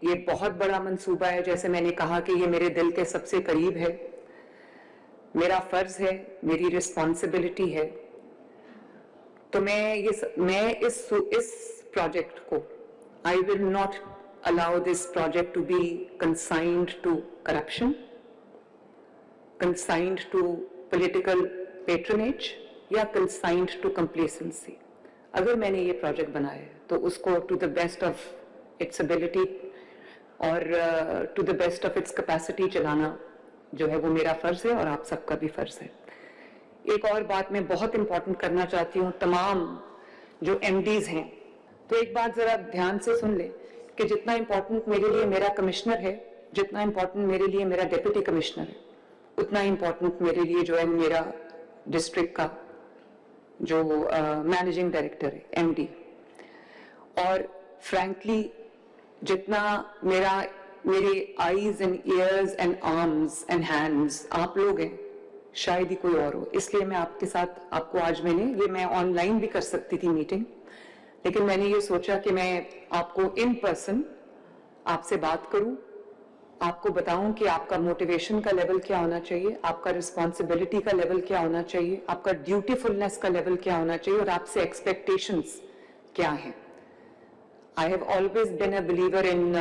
ये बहुत बड़ा मंसूबा है, जैसे मैंने कहा कि ये मेरे दिल के सबसे करीब है, मेरा फर्ज है, मेरी रिस्पॉन्सिबिलिटी है। तो मैं इस प्रोजेक्ट को, I will not allow this project to be consigned to corruption, consigned to political patronage या consigned to complacency। अगर मैंने ये प्रोजेक्ट बनाया है तो उसको to the best of its ability और to the best of its capacity चलाना जो है वो मेरा फर्ज है और आप सबका भी फर्ज है। एक और बात मैं बहुत इंपॉर्टेंट करना चाहती हूँ तमाम जो MDs हैं, तो एक बात जरा ध्यान से सुन ले कि जितना इंपॉर्टेंट मेरे लिए मेरा कमिश्नर है, जितना इंपॉर्टेंट मेरे लिए मेरा डिप्टी कमिश्नर है, उतना इंपॉर्टेंट मेरे लिए जो है मेरा डिस्ट्रिक्ट का जो मैनेजिंग डायरेक्टर है, MD। और फ्रैंकली जितना मेरे eyes and years and arms and hands आप लोग हैं, शायद ही कोई और हो। इसलिए मैं आपके साथ, आपको आज मैं ऑनलाइन भी कर सकती थी मीटिंग, लेकिन मैंने ये सोचा कि मैं आपको इन पर्सन आपसे बात करूं, आपको बताऊं कि आपका मोटिवेशन का लेवल क्या होना चाहिए, आपका रिस्पॉन्सिबिलिटी का लेवल क्या होना चाहिए, आपका ड्यूटीफुलनेस का लेवल क्या होना चाहिए और आपसे एक्सपेक्टेशंस क्या हैं। I have always been a believer in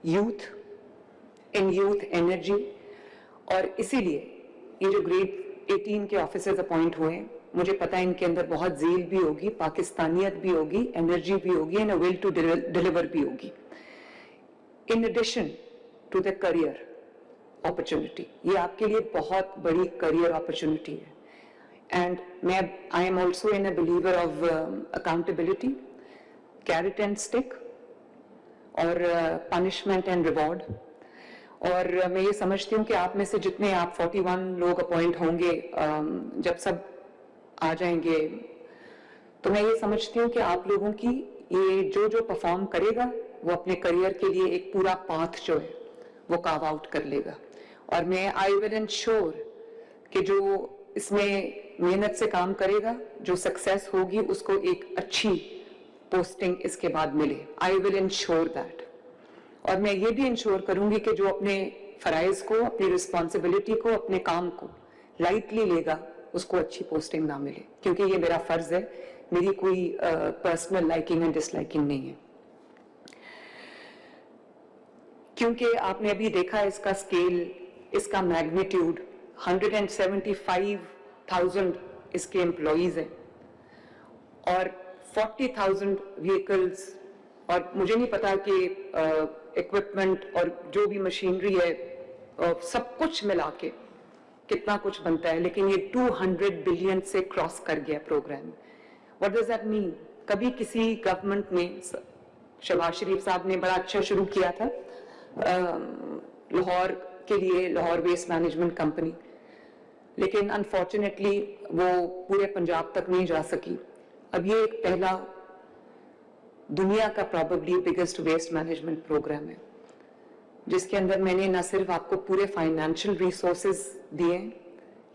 youth energy, और इसीलिए ये जो ग्रेड 18 के ऑफिसर्स अपॉइंट हुए हैं, मुझे पता है इनके अंदर बहुत ज़ील भी होगी, पाकिस्तानियत भी होगी, एनर्जी भी होगी एंड विल टू डिलीवर भी होगी। In addition to the career opportunity, ये आपके लिए बहुत बड़ी करियर अपॉर्चुनिटी है। And I am also in a believer of accountability, carrot and stick और पनिशमेंट एंड रिवॉर्ड। और मैं ये समझती हूँ कि आप में से जितने आप 41 लोग अपॉइंट होंगे, जब सब आ जाएंगे, तो मैं ये समझती हूँ कि आप लोगों की ये जो परफॉर्म करेगा वो अपने करियर के लिए एक पूरा पाथ जो है वो कार्व आउट कर लेगा। और मैं आई विल इंश्योर कि जो इसमें मेहनत से काम करेगा, जो सक्सेस होगी, उसको एक अच्छी पोस्टिंग इसके बाद मिले। I will ensure that. और मैं ये भी इंश्योर करूंगी कि जो अपने फराइज को, अपनी रिस्पॉन्सिबिलिटी को, अपने काम को लाइटली लेगा, उसको अच्छी पोस्टिंग ना मिले, क्योंकि ये मेरा फर्ज है, मेरी कोई पर्सनल लाइकिंग एंड डिसलाइकिंग नहीं है। क्योंकि आपने अभी देखा इसका स्केल, इसका मैग्नीट्यूड, 175,000 इसके एम्प्लॉइज हैं और 40,000 व्हीकल्स, और मुझे नहीं पता कि इक्विपमेंट और जो भी मशीनरी है सब कुछ मिला के कितना कुछ बनता है, लेकिन ये 200 बिलियन से क्रॉस कर गया program. What does that mean? कभी किसी गवर्नमेंट ने, शहबाज शरीफ साहब ने बड़ा अच्छा शुरू किया था लाहौर के लिए, लाहौर वेस्ट मैनेजमेंट कंपनी, लेकिन अनफॉर्चुनेटली वो पूरे पंजाब तक नहीं जा सकी। अब ये एक पहला दुनिया का probably biggest waste management program है, जिसके अंदर मैंने न सिर्फ आपको पूरे फाइनेंशियल रिसोर्सेज दिए,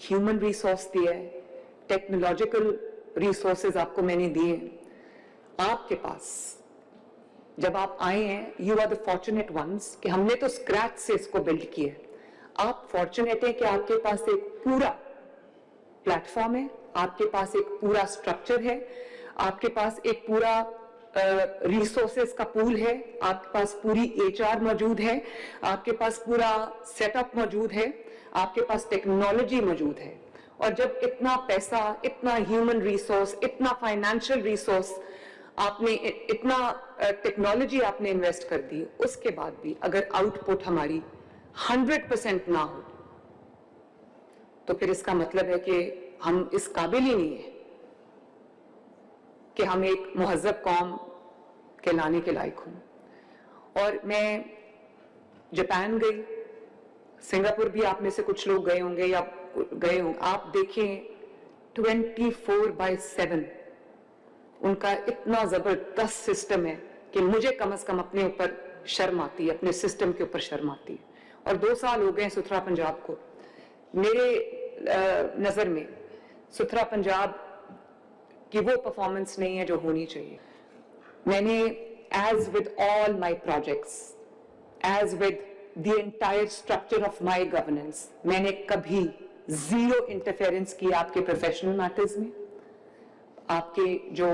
ह्यूमन रिसोर्स दिया है, टेक्नोलॉजिकल रिसोर्सेज आपको मैंने दिए। आपके पास जब आप आए हैं, you are the fortunate ones कि हमने तो स्क्रैच से इसको बिल्ड किया है। आप फॉर्चुनेट है कि आपके पास एक पूरा प्लेटफॉर्म है, आपके पास एक पूरा स्ट्रक्चर है, आपके पास एक पूरा रिसोर्सेज का पूल है, आपके पास पूरी HR मौजूद है, आपके पास पूरा सेटअप मौजूद है, आपके पास टेक्नोलॉजी मौजूद है। और जब इतना पैसा, इतना ह्यूमन रिसोर्स, इतना फाइनेंशियल रिसोर्स आपने, इतना टेक्नोलॉजी आपने इन्वेस्ट कर दी, उसके बाद भी अगर आउटपुट हमारी 100% ना हो, तो फिर इसका मतलब है कि हम इस काबिल ही नहीं है कि हम एक मुहज़्ज़ब कौम कहलाने के लायक हों। और मैं जापान गई, सिंगापुर भी आप में से कुछ लोग गए होंगे या गए होंगे, आप देखें 24/7 उनका इतना जबरदस्त सिस्टम है कि मुझे कम से कम अपने ऊपर शर्म आती है, अपने सिस्टम के ऊपर शर्म आती है। और 2 साल हो गए सुथरा पंजाब को। मेरे नजर में सुथरा पंजाब की वो परफॉर्मेंस नहीं है जो होनी चाहिए। मैंने as with all my projects, as with the entire structure of my governance, मैंने कभी zero interference किया आपके professional matters में, आपके जो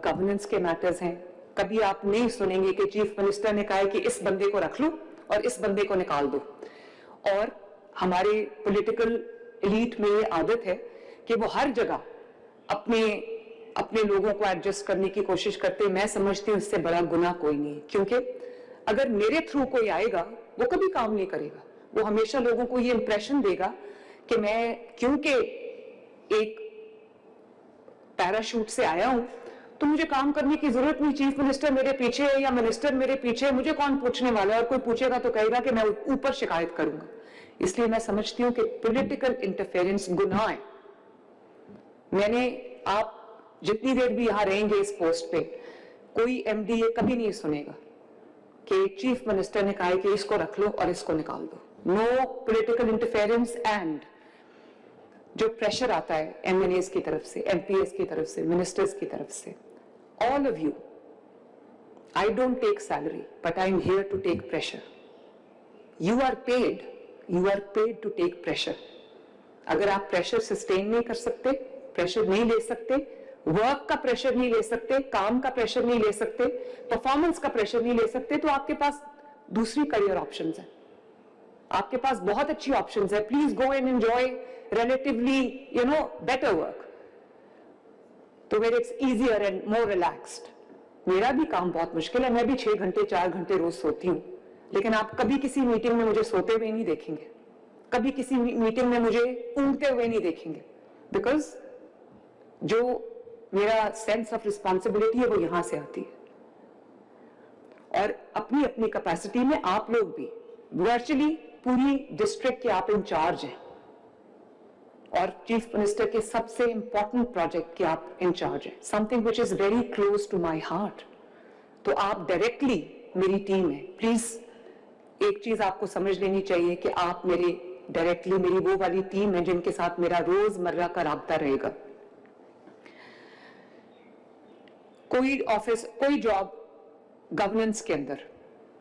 गवर्नेंस के मैटर्स हैं. कभी आप नहीं सुनेंगे कि चीफ मिनिस्टर ने कहा है कि इस बंदे को रख लो और इस बंदे को निकाल दो. और हमारे पॉलिटिकल एलीट में ये आदत है कि वो हर जगह अपने लोगों को एडजस्ट करने की कोशिश करते हैं. मैं समझती हूँ इससे बड़ा गुनाह कोई नहीं, क्योंकि अगर मेरे थ्रू कोई आएगा वो कभी काम नहीं करेगा. वो हमेशा लोगों को ये इंप्रेशन देगा कि मैं क्योंकि एक पैराशूट से आया हूं तो मुझे काम करने की जरूरत नहीं. चीफ मिनिस्टर मेरे पीछे है या मिनिस्टर मेरे पीछे है, मुझे कौन पूछने वाला है. और कोई पूछेगा तो कहेगा कि मैं ऊपर शिकायत करूंगा. इसलिए मैं समझती हूं कि पॉलिटिकल इंटरफेरेंस गुनाह है. आप जितनी देर भी यहां रहेंगे इस पोस्ट पे, कोई एमडी ये कभी नहीं सुनेगा कि चीफ मिनिस्टर ने कहा है कि इसको रख लो और इसको निकाल दो. No political interference. एंड जो प्रेशर आता है एमएनएस की तरफ से, एमपीएस की तरफ से, मिनिस्टर्स की तरफ से, all of you, I don't take salary but I am here to take pressure. You are paid to take pressure. अगर आप प्रेशर सस्टेन नहीं कर सकते, प्रेशर नहीं ले सकते, वर्क का प्रेशर नहीं ले सकते, काम का प्रेशर नहीं ले सकते, परफॉर्मेंस का प्रेशर नहीं ले सकते, तो आपके पास दूसरी करियर ऑप्शंस है. आपके पास बहुत अच्छी ऑप्शंस है. Please go and enjoy relatively, better work. तो where it's easier and more relaxed. मेरा भी काम बहुत मुश्किल है. मैं भी 6 घंटे 4 घंटे रोज सोती हूँ, लेकिन आप कभी किसी मीटिंग में मुझे सोते हुए नहीं देखेंगे, कभी किसी मीटिंग में मुझे ऊँगते हुए नहीं देखेंगे. बिकॉज जो मेरा सेंस ऑफ रिस्पॉन्सिबिलिटी है वो यहां से आती है. और अपनी अपनी कैपेसिटी में आप लोग भी वर्चुअली पूरी डिस्ट्रिक्ट के आप इंचार्ज हैं और चीफ मिनिस्टर के सबसे इंपॉर्टेंट प्रोजेक्ट के आप इंचार्ज हैं. Something which is very close to my heart. तो आप डायरेक्टली मेरी टीम है. प्लीज एक चीज आपको समझ लेनी चाहिए कि आप मेरी वो वाली टीम है जिनके साथ मेरा रोजमर्रा का राब्ता रहेगा. कोई ऑफिस, कोई जॉब गवर्नेंस के अंदर,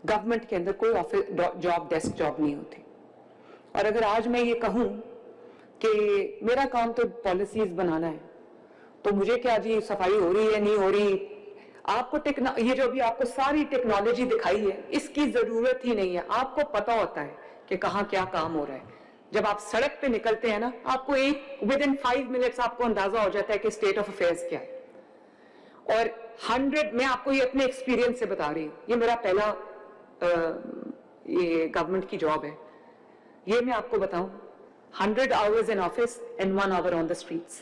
गवर्नमेंट के अंदर कोई ऑफिस जॉब डेस्क जॉब नहीं होती. और अगर आज मैं ये कहूं कि मेरा काम तो पॉलिसीज बनाना है, तो मुझे क्या जी सफाई हो रही है नहीं हो रही, आपको ये जो भी आपको सारी टेक्नोलॉजी दिखाई है इसकी जरूरत ही नहीं है. आपको पता होता है कि कहाँ क्या काम हो रहा है. जब आप सड़क पे निकलते हैं ना, आपको विद इन 5 मिनट्स आपको अंदाजा हो जाता है कि स्टेट ऑफ अफेयर्स क्या है. और 100, मैं आपको ये अपने एक्सपीरियंस से बता रही हूँ, ये मेरा पहला ये गवर्नमेंट की जॉब है. ये मैं आपको बताऊं, 100 hours in office and 1 hour on the streets.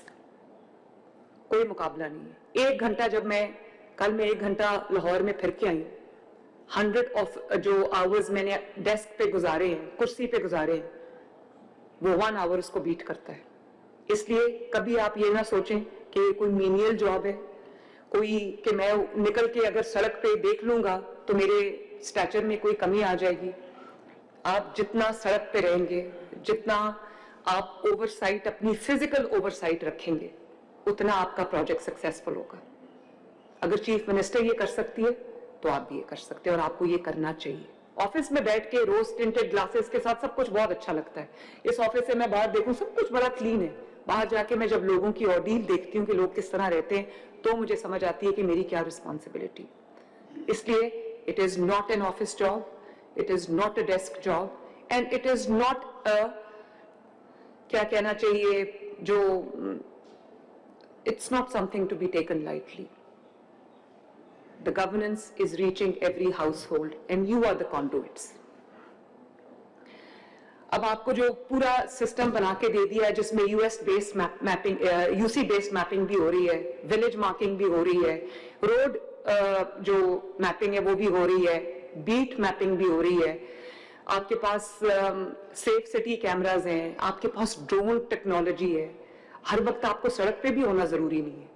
कोई मुकाबला नहीं है. 1 घंटा जब कल मैं 1 घंटा लाहौर में फिर के आई, 100 जो आवर्स मैंने डेस्क पे गुजारे हैं, कुर्सी पे गुजारे हैं, वो 1 hour उसको बीट करता है. इसलिए कभी आप ये ना सोचें कि कोई मीनियल जॉब है, कि मैं निकल के अगर सड़क पे देख लूंगा तो मेरे स्टैचर में कोई कमी आ जाएगी. आप जितना सड़क पे रहेंगे, जितना आप ओवरसाइट, अपनी फिजिकल ओवरसाइट रखेंगे, उतना आपका प्रोजेक्ट सक्सेसफुल होगा. अगर चीफ मिनिस्टर ये कर सकती है तो आप भी ये कर सकते हैं, और आपको ये करना चाहिए. ऑफिस में बैठ के रोज टिंटेड ग्लासेस के साथ सब कुछ बहुत अच्छा लगता है. इस ऑफिस से मैं बाहर देखूं सब कुछ बड़ा क्लीन है. बाहर जाके मैं जब लोगों की ऑर्डील देखती हूँ कि लोग किस तरह रहते हैं, तो मुझे समझ आती है कि मेरी क्या रिस्पॉन्सिबिलिटी. इसलिए it is not an office job, it is not a desk job, and it is not a, क्या कहना चाहिए, जो it's not something to be taken lightly. The governance is reaching every household and you are the conduits. अब आपको जो पूरा system बना के दे दिया है, जिसमें US based mapping, UC based mapping भी हो रही है, विलेज मार्किंग भी हो रही है, रोड जो मैपिंग है वो भी हो रही है, बीट मैपिंग भी हो रही है, आपके पास सेफ सिटी कैमराज हैं, आपके पास ड्रोन टेक्नोलॉजी है. हर वक्त आपको सड़क पे भी होना जरूरी नहीं है.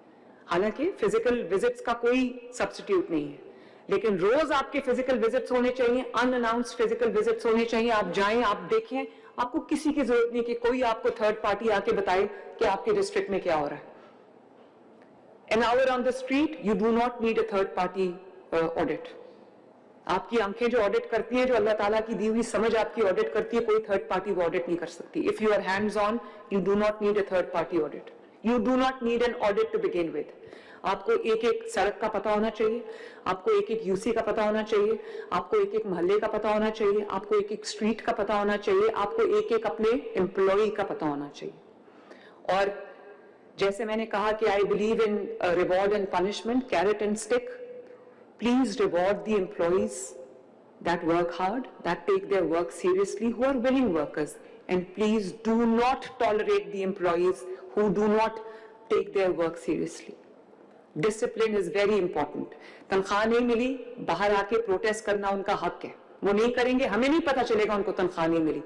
हालांकि फिजिकल विजिट्स का कोई सब्स्टिट्यूट नहीं है, लेकिन रोज आपके फिजिकल विजिट्स होने चाहिए, अनअनाउंस्ड फिजिकल विजिट्स होने चाहिए. आप जाएं, आप देखें. आपको किसी की जरूरत नहीं कि कोई आपको थर्ड पार्टी आके बताए कि आपके डिस्ट्रिक्ट में क्या हो रहा है. An hour on the street, you do not need a third party audit. आपकी आंखें जो ऑडिट करती हैं, जो अल्लाह ताला की दी हुई समझ आपकी ऑडिट करती है, कोई थर्ड पार्टी वो ऑडिट नहीं कर सकती. If you are hands on, you do not need a third party audit. You do not need an audit to begin with. आपको एक एक सड़क का पता होना चाहिए, आपको एक एक यूसी का पता होना चाहिए, आपको एक एक मोहल्ले का पता होना चाहिए, आपको एक एक स्ट्रीट का पता होना चाहिए, आपको एक एक अपने एम्प्लॉय का पता होना चाहिए. और जैसे मैंने कहा कि I believe in reward and punishment, carat and stick. Please reward the employees that work hard, that take their work seriously, who are willing workers. And please do not tolerate the employees who do not take their work seriously. Discipline is very important. तनख्वाह नहीं मिली, बाहर आके protest करना उनका हक है. वो नहीं करेंगे, हमें नहीं पता चलेगा उनको तनख्वाह नहीं मिली.